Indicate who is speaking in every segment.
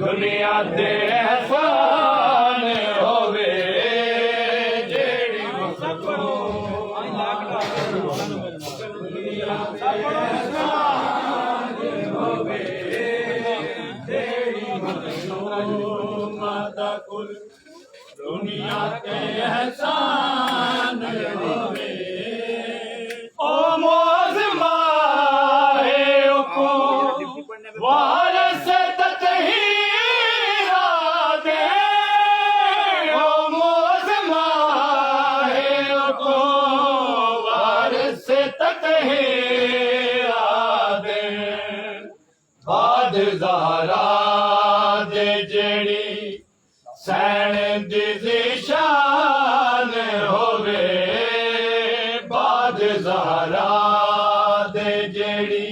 Speaker 1: दुनिया ते एहसान होवे जेड़ी दुनिया ते एहसान होवे जेड़ी माता कुल दुनिया ते एहसान होवे ओ मौज़मा है को वारस ततहीरा दे ओ मौज़मा है को वारस ततहीरा दे बाद ज़हरा दे जेड़ी सैन दी ज़िशान होवे बाद ज़हरा दे जेड़ी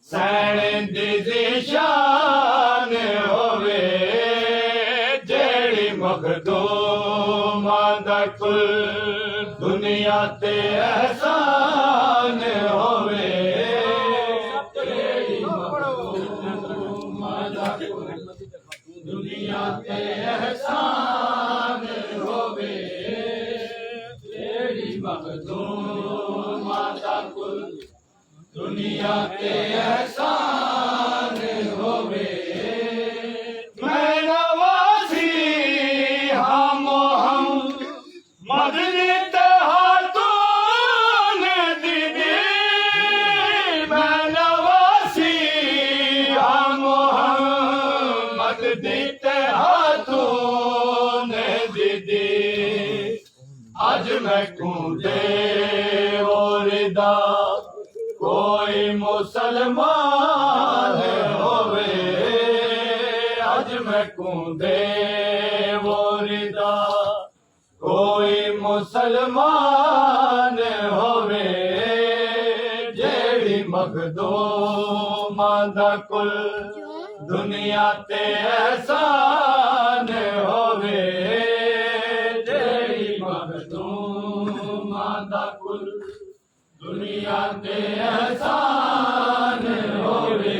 Speaker 1: सैन दी ज़िशान होवे जेड़ी मखदूमा दा कुल दुनिया ते एहसान होवे जेड़ी मखदूमा दा कुल दुनिया ते एहसान होवे जेड़ी मखदूमा दा कुल दुनिया ते एहसान होवे मैं नवाज़ी हम मदनी हाथों दीदी मैं नवाज़ी हम मदनी हाथों दीदी आज मैं कूदे और दा कोई मुसलमान होवे आज मैं कूदे वो रिदा कोई मुसलमान होवे जेड़ी मखदूमा दा कुल दुनिया ते एहसान होवे जेड़ी मखदूमा दा कुल दुनिया ते एहसान होवे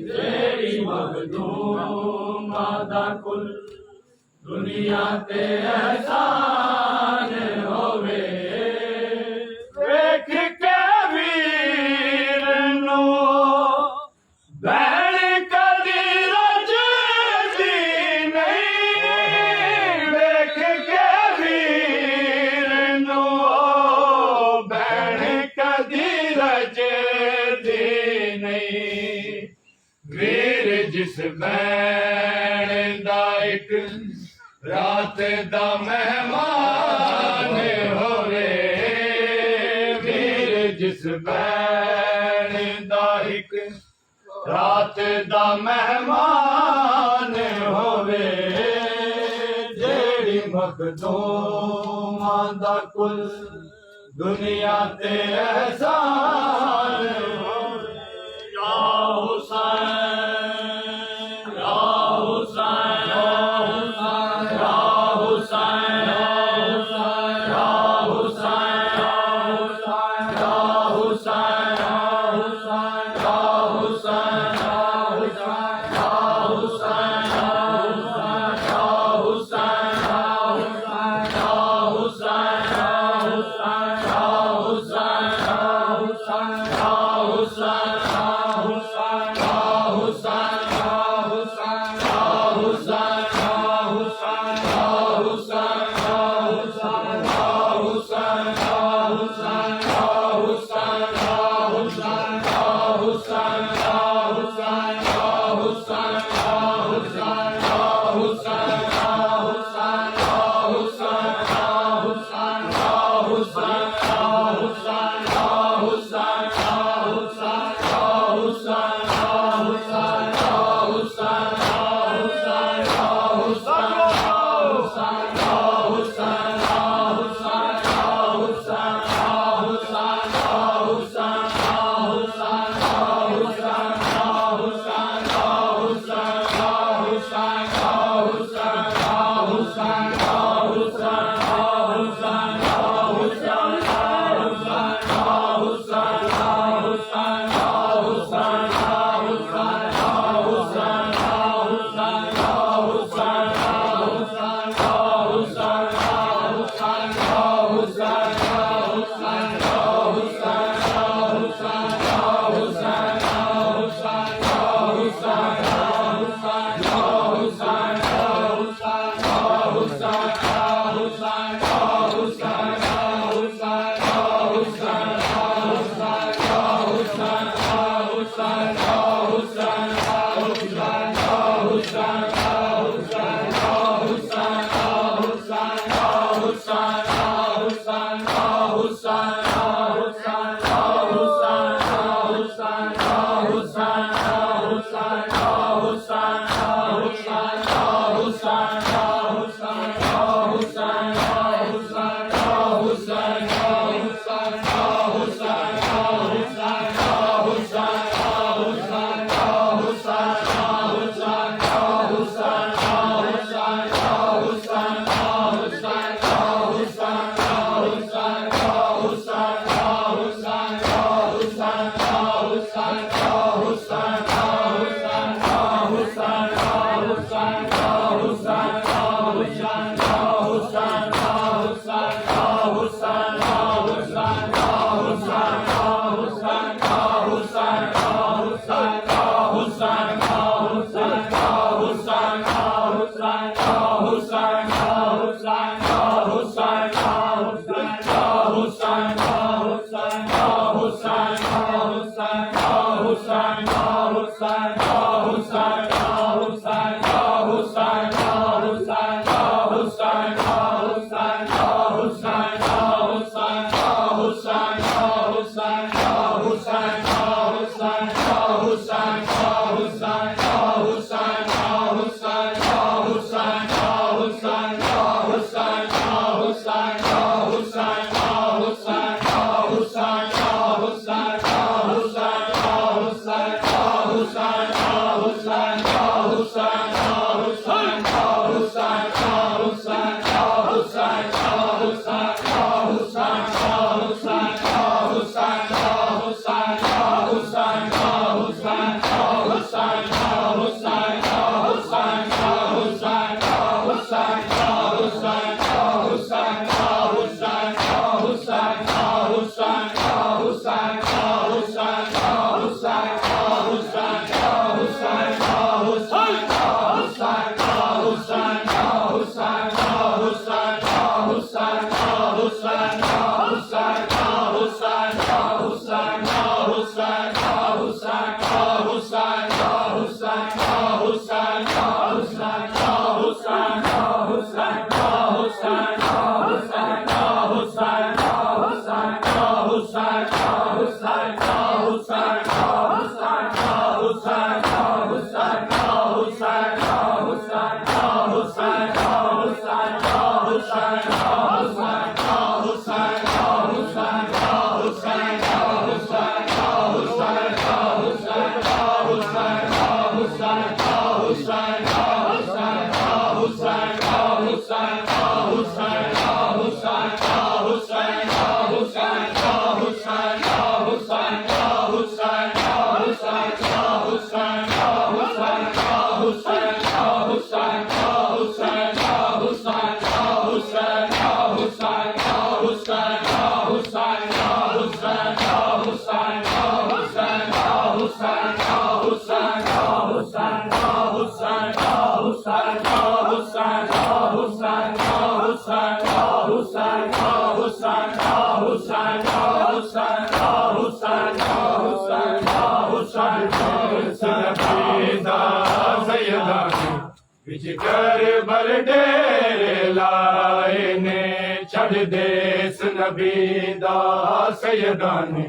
Speaker 1: जेड़ी मखदूमा दा कुल दुनिया ते एहसान होवे वेख के वीर नू भैण कदी रजदी नहीं वेख के वीर नू वीर जिस भैण दा एक रात दा मेहमान होवे वीर जिस भैण दा एक रात दा मेहमान होवे जेड़ी मखदूमा दा कुल दुनिया ते एहसान होवे या हुसैन या हुसैन या हुसैन या हुसैन या हुसैन या हुसैन Hussain, विच करबल डेरे लाए ने छड़ देस नबी दा सैयदाने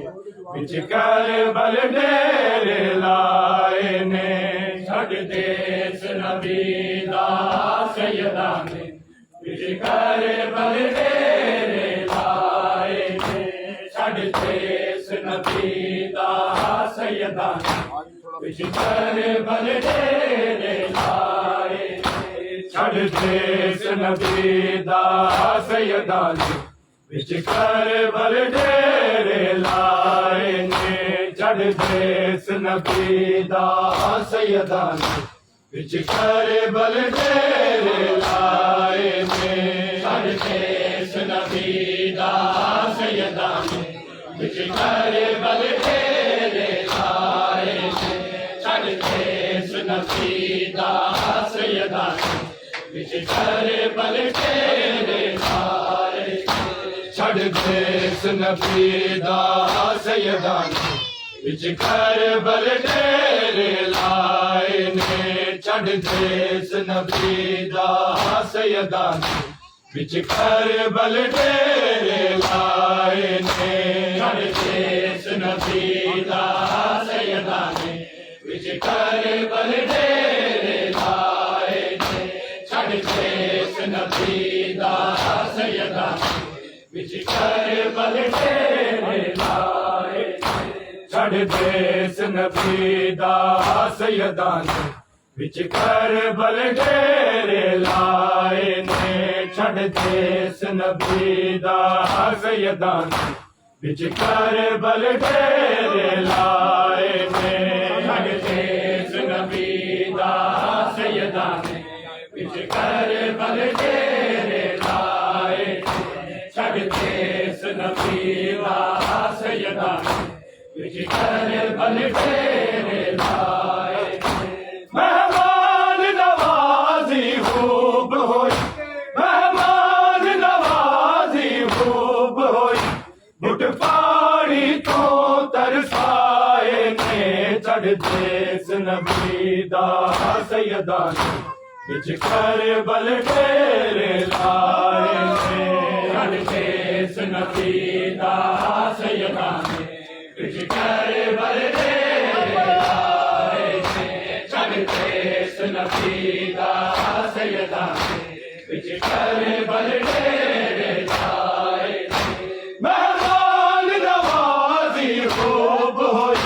Speaker 1: विच करबल डेरे लाए ने छड़ देस नबी दा सैयदाने विच करबल डेरे लाए ने छड़ देस नबी दा सैयदाने विच करबल डेरे लाए छड़ देस नबी दा सैयदाने विच करबल डेरे लाए ने छड़ देस नबी दा सैयदाने विच करबल डेरे लाए ने छड़ देस नबी दा सैयदाने विच करबल डेरे लाए ने छड़ देस नबी दा सैयदाने विच करबल डेरे लाए छड़ देस नबी दा सैयदाने विच करबल डेरे लाए ने छड़ देस नबी दा सैयदाने विच करबल डेरे लाए ने छड़ देस नबी दा सैयदाने विच करबल डेरे लाए ने छड़ देस नबी दा सैयदाने विच करबल डेरे लाए छड़ देस नबी दा सैयदाने विच करबल डेरे लाए ने छड़ देस नबी दा सैयदाने विच करबल डेरे लाए ने छड़ देस नबी दा सैयदाने विच करबल डेरे लाए छड़ देस नबी दा सैयदाने विच करबल डेरे लाए मेहमान नवाजी खूब होई मेहमान नवाजी खूब होई बुट पानी तो तरसाए ने छड़ देस नबी दा सैयदाने विच करबल डेरे लाए ने छड़ देस नबी दा सैयदाने विच करबल डेरे लाए छड़ देस नबी दा सैयदाने विच करबल डेरे लाए मेहमान नवाजी खूब होई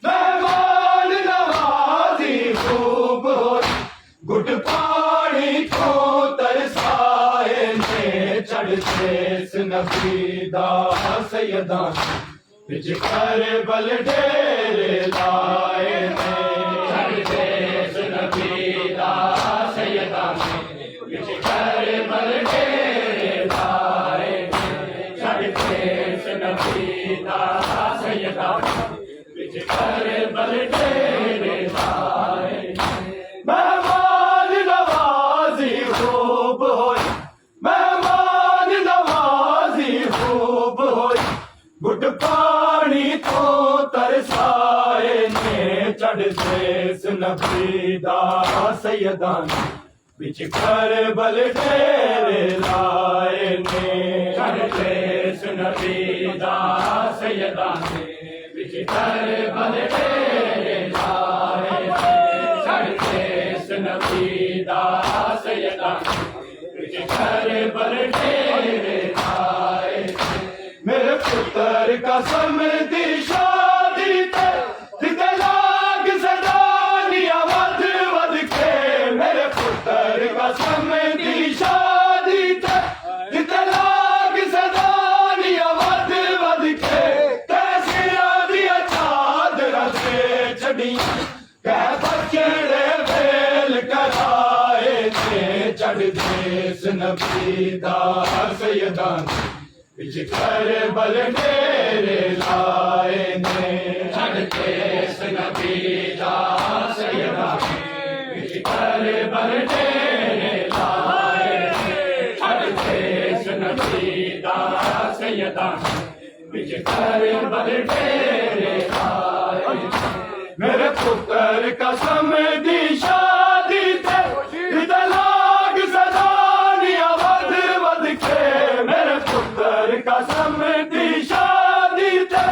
Speaker 1: मेहमान नवाजी खूब घुट पानी को तरसाए ने चढ़ते इस नबी दा सैयदा विच करबल डेरे लाए ने चढ़ते इस नबी दा सैयदा विच करबल डेरे लाए ने चढ़ते इस नबी दा सैयदा विच करबल डेरे लाए मेहमान नवाजी खूब होई मेहमान नवाजी खूब होई घुट पानी तो तरसाए ने चढ़ते इस नबी दा सैयदा विच करबल डेरे लाए ने चढ़ते इस नबी दा सैयदा विच करबल डेरे लाए चढ़ते इस नबी दा सैयदा विच करबल डेरे लाए मेरे पुत्र कसम दी शादी ते लाग सदानिया वध वध के मेरे पुत्र कसम दी शादी ते लाग सदानिया वध वध के कैसे दिया चादर से चढ़ी कै बचड़े वेल कराए थे चढ़ते इस नबी दा सैयदा विच करबल डेरे लाए ने चढ़ते इस नबी दा सैयदा विच करबल डेरे लाए चढ़ते इस नबी दा सैयदा विच करबल डेरे लाए मेरे पुत्र कसम दी शादी ते लाग सदानिया वध वध के मेरे पुत्र कसम दी शादी ते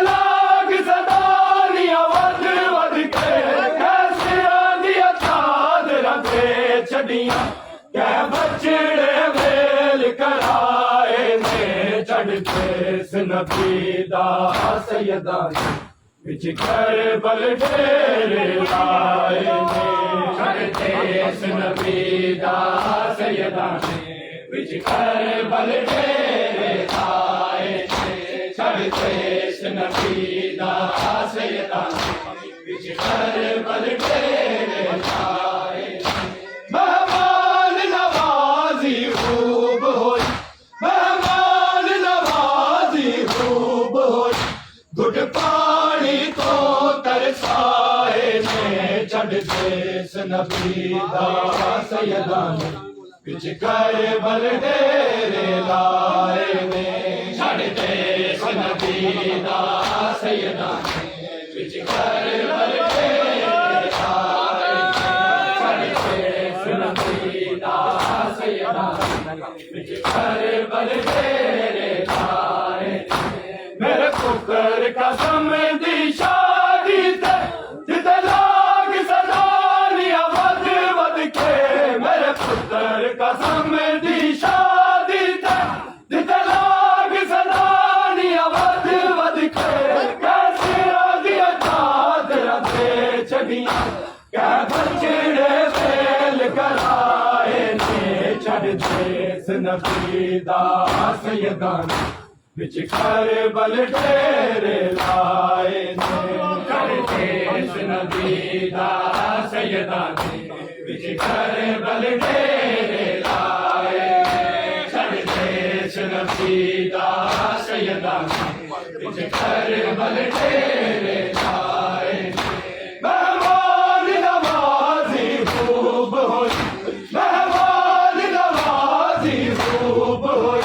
Speaker 1: लाग सदानिया वध वध के कैसे दिया चादर ते चढ़िया कै बचड़े वेल कराए ने चढ़ते इस नबी दा सैयदा विच करबल डेरे लाए ने चढ़ते इस नबी दा सैयदा विच करबल डेरे लाए ने चढ़ते इस नबी दा सैयदा विच करबल डेरे लाए मेहमान नवाजी खूब होई मेहमान नवाजी खूब होई घुट पानी तो तरसाए ने चढ़ते इस नबी दा सैयदा विच करबल डेरे लाए ने चढ़ते इस नबी दा सैयदा विच करबल डेरे लाए चढ़ते इस नबी दा सैयदा विच करबल डेरे लाए मेरे पुत्र कसम दी शादी ते लाग सदानिया वध वध के मेरे पुत्र कसम दी शादी ते लाग सदानिया वध वध के कैसे दिया चादर ते चढ़िया कै बचड़े वेल कराए ने चढ़ते इस नबी दा सैयदा विच करबल डेरे लाए ने चढ़ते इस नबी दा सैयदा विच करबल डेरे लाए चढ़ते इस नबी दा सैयदा विच करबल डेरे लाए मेहमान नवाजी खूब होई मेहमान नवाजी खूब होई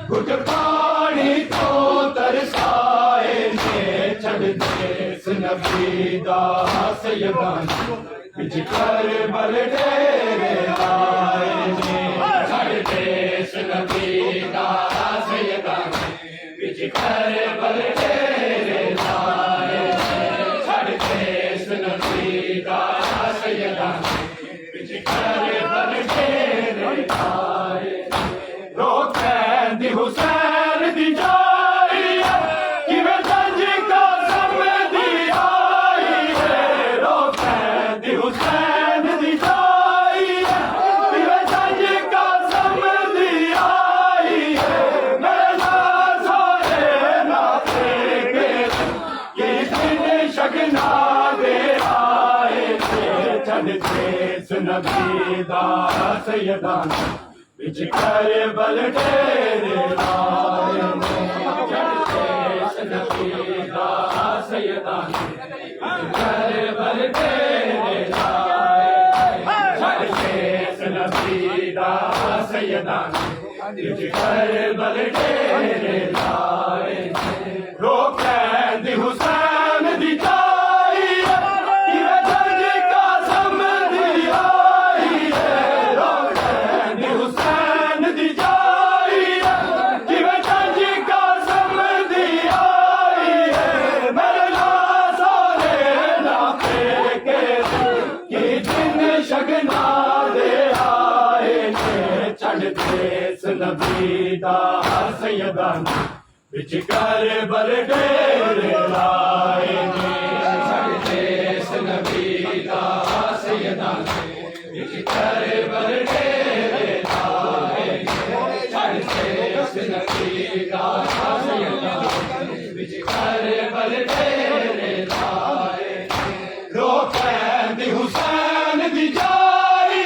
Speaker 1: घुट पानी तो तरसाए ने चढ़ते इस नबी दा सैयदा विच करबल डेरे लाए ने चढ़ते इस नबी दा सैयदा विच करबल डेरे लाए चढ़ते इस नबी दा सैयदा विच करबल डेरे लाए रोके दी हुसैन दी जाई कि मैं जंज का समय दी आई है रोके दी हुसैन दी जाई चढ़ते नबी दा सैयदा विच करबल डेरे लाए ने चढ़ते नबी दा सैयदा विच करबल डेरे लाए चढ़ते नबी दा सैयदा विच करबल डेरे लाए रोके दी हुसैन दी जाई किवे जंग कासम दी आई है रोके दी हुसैन दी जाई किवे जंग कासम दी आई है मेरे सारे लाके के कि जिन शगना दे आए ने चढ़ते नबी दा सैयदा विच करबल डेरे लाए ने चढ़ते नबी दा सैयदा विच करबल डेरे लाए चढ़ते नबी दा सैयदा विच करबल डेरे लाए रोके दी हुसैन दी जाई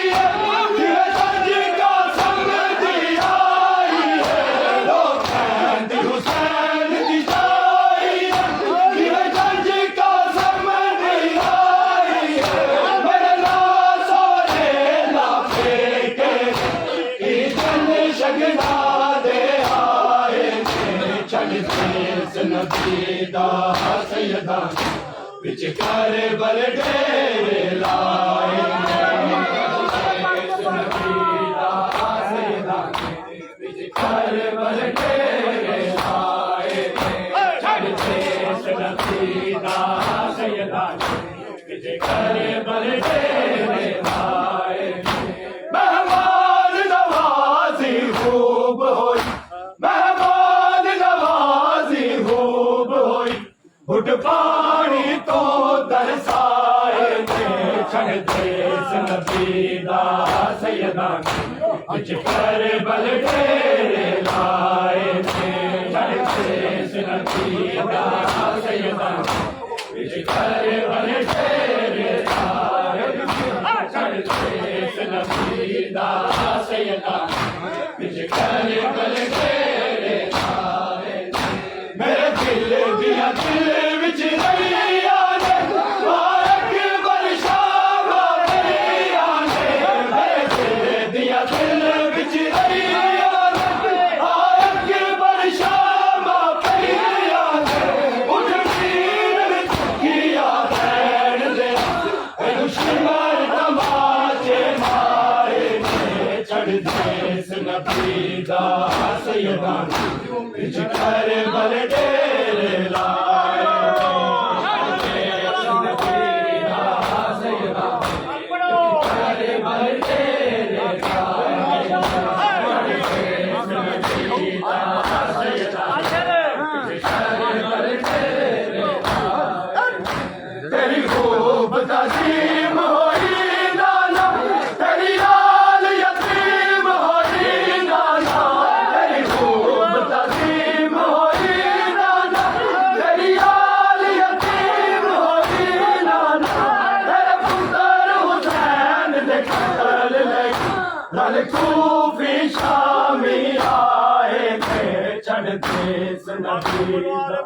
Speaker 1: किवे जंग कासम दी आई है रोके दी हुसैन दी जाई किवे जंग कासम दी आई है मेरे सारे लाके के कि जन शगना दे आए ने चढ़ते नबी दा सैयदा विच करबल डेरे लाए ने नबी दा सैयदा विच करबल डेरे लाए चढ़ते नबी दा सैयदा विच करबल डेरे लाए मेहमान नवाजी खूब होई मेहमान नवाजी खूब होई घुट पानी तो दरसाए ने चढ़ते नबी दा सैयदा विच करबल डेरे लाए ने चढ़ते नबी दा सैयदा विच करबल डेरे लाए चढ़ते नबी दा सैयदा विच करबल डेरे लाए मेरे दिल दिया दिल विच रैया ने अकबर शाह रैया ने मेरे दिल दिया दिल विच रैया ने अकबर शाह रैया ने उठ मीर किया बैठ दे दुश्मन तमाचे मारे ने चढ़ते नबी दा सैयदा विच करबल डेरे लाए चढ़ते नबी दा सैयदा करबल डेरे लाए चढ़ते नबी दा सैयदा करबल डेरे लाए तेरी खूब तज़ीम होई नाना तेरी लाल यतीम होई नाना तेरी खूब तज़ीम होई नाना तेरी लाल यतीम होई नाना तेरे पुत्र हुसैन दे कत्ल लगी रल कूफी शामी आए थे चढ़ते नबी दा